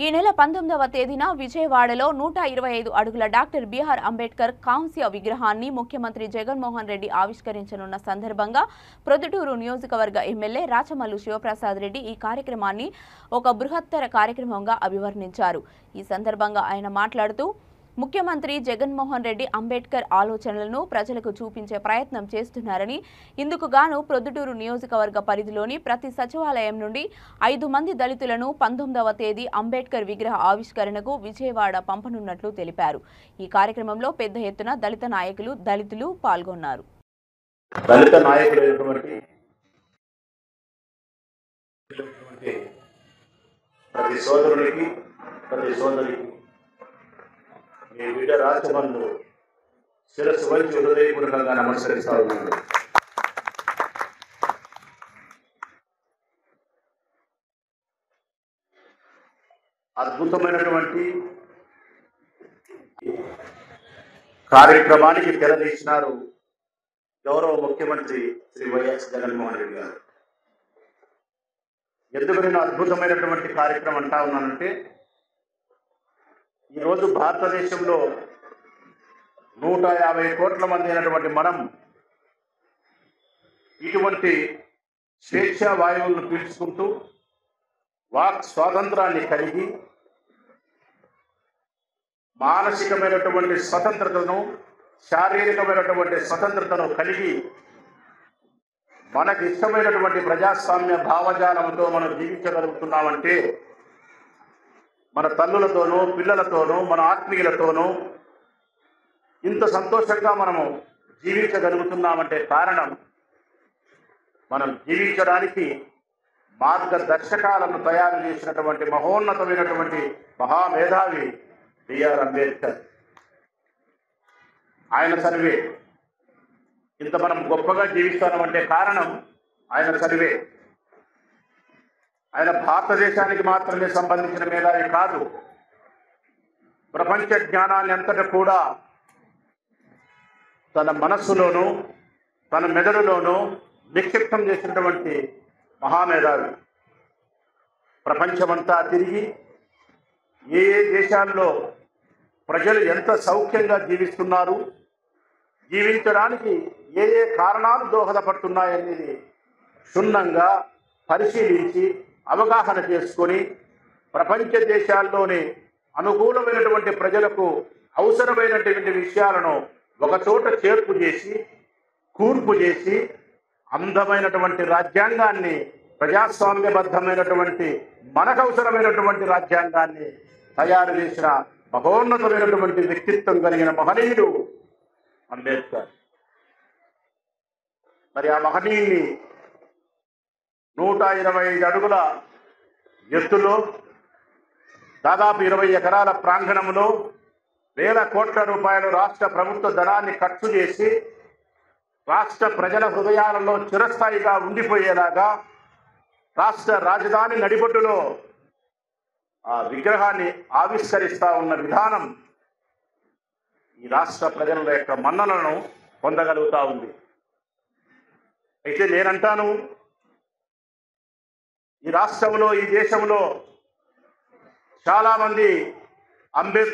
ఈ నెల 19వ తేదీన విజయవాడలో 125 అడుగుల డాక్టర్ బిఆర్ అంబేద్కర్ కాంస్య విగ్రహాన్ని ముఖ్యమంత్రి జగన్మోహన్ రెడ్డి ఆవిష్కరించనున్న సందర్భంగా ప్రొద్దుటూరు నియోజకవర్గ ఎమ్మెల్యే రాచమల్లు శివప్రసాద్ రెడ్డి ఈ కార్యక్రమాన్ని ఒక బృహత్తర కార్యక్రమంగా అభివర్ణించారు। ఈ సందర్భంగా ఆయన మాట్లాడుతూ ముఖ్యమంత్రి జగన్మోహన్ రెడ్డి అంబేద్కర్ ఆలోచనలను ప్రజలకు చూపించే ప్రయత్నం చేస్తున్నారని, ఇందుకు గాను ప్రొద్దుటూరు నియోజకవర్గ పరిధిలోని ప్రతి సచివాలయం నుండి 5 మంది దళితులను 19వ తేదీ అంబేద్కర్ విగ్రహ ఆవిష్కరణకు విజయవాడ పంపనున్నట్లు తెలిపారు। ఈ కార్యక్రమంలో పెద్ద ఎత్తున దళిత నాయకులు, దళితులు పాల్గొన్నారు। దళిత నాయకులైనటువంటి ప్రతి సోదరునికి, ప్రతి సోదరికి మీ బిడ్డ రాచమల్లు శిరస్సు వంచి హృదయపూర్వకంగా నమస్కరిస్తా ఉన్నాను। అద్భుతమైనటువంటి కార్యక్రమానికి తెరదీసినారు గౌరవ ముఖ్యమంత్రి శ్రీ వైఎస్ జగన్మోహన్ రెడ్డి గారు। ఎందుకు నేను అద్భుతమైనటువంటి కార్యక్రమం అంటా ఉన్నానంటే, ఈరోజు భారతదేశంలో 150 కోట్ల మంది అయినటువంటి మనం ఇటువంటి స్వేచ్ఛా వాయువులను పీల్చుకుంటూ వాక్ స్వాతంత్రాన్ని కలిగి మానసికమైనటువంటి స్వతంత్రతను, శారీరకమైనటువంటి స్వతంత్రతను కలిగి మనకి ఇష్టమైనటువంటి ప్రజాస్వామ్య భావజాలంతో మనం జీవించగలుగుతున్నామంటే, మన తల్లులతోనూ, పిల్లలతోనూ, మన ఆత్మీయులతోనూ ఇంత సంతోషంగా మనము జీవించగలుగుతున్నామంటే కారణం, మనం జీవించడానికి మార్గదర్శకాలను తయారు చేసినటువంటి మహోన్నతమైనటువంటి మహామేధావి బిఆర్ అంబేద్కర్। ఆయన చదివే ఇంత మనం గొప్పగా జీవిస్తామంటే కారణం ఆయన చదివే। ఆయన భారతదేశానికి మాత్రమే సంబంధించిన మేధావి కాదు, ప్రపంచ జ్ఞానాన్ని అంతటా కూడా తన మనస్సులోనూ తన మెదడులోనూ నిక్షిప్తం చేసినటువంటి మహామేధావి। ప్రపంచమంతా తిరిగి ఏ ఏ దేశాల్లో ప్రజలు ఎంత సౌఖ్యంగా జీవిస్తున్నారు, జీవించడానికి ఏ ఏ కారణాలు దోహదపడుతున్నాయనేది క్షుణ్ణంగా పరిశీలించి అవగాహన చేసుకొని ప్రపంచ దేశాల్లోని అనుకూలమైనటువంటి ప్రజలకు అవసరమైనటువంటి విషయాలను ఒకచోట చేర్పు చేసి, కూర్పు చేసి అందమైనటువంటి రాజ్యాంగాన్ని, ప్రజాస్వామ్యబద్ధమైనటువంటి మనకు అవసరమైనటువంటి రాజ్యాంగాన్ని తయారు చేసిన మహోన్నతమైనటువంటి వ్యక్తిత్వం కలిగిన మహనీయుడు అంబేద్కర్। మరి ఆ మహనీయుని 125 అడుగుల ఎత్తులో దాదాపు 20 ఎకరాల ప్రాంగణంలో వేల కోట్ల రూపాయలు రాష్ట్ర ప్రభుత్వ ధనాన్ని ఖర్చు చేసి రాష్ట్ర ప్రజల హృదయాలలో చిరస్థాయిగా ఉండిపోయేలాగా రాష్ట్ర రాజధాని నడిబొడ్డులో ఆ విగ్రహాన్ని ఆవిష్కరిస్తా ఉన్న విధానం ఈ రాష్ట్ర ప్రజల యొక్క మన్ననలను పొందగలుగుతా ఉంది। అయితే నేనంటాను, ఈ రాష్ట్రంలో, ఈ దేశంలో చాలామంది అంబేద్కర్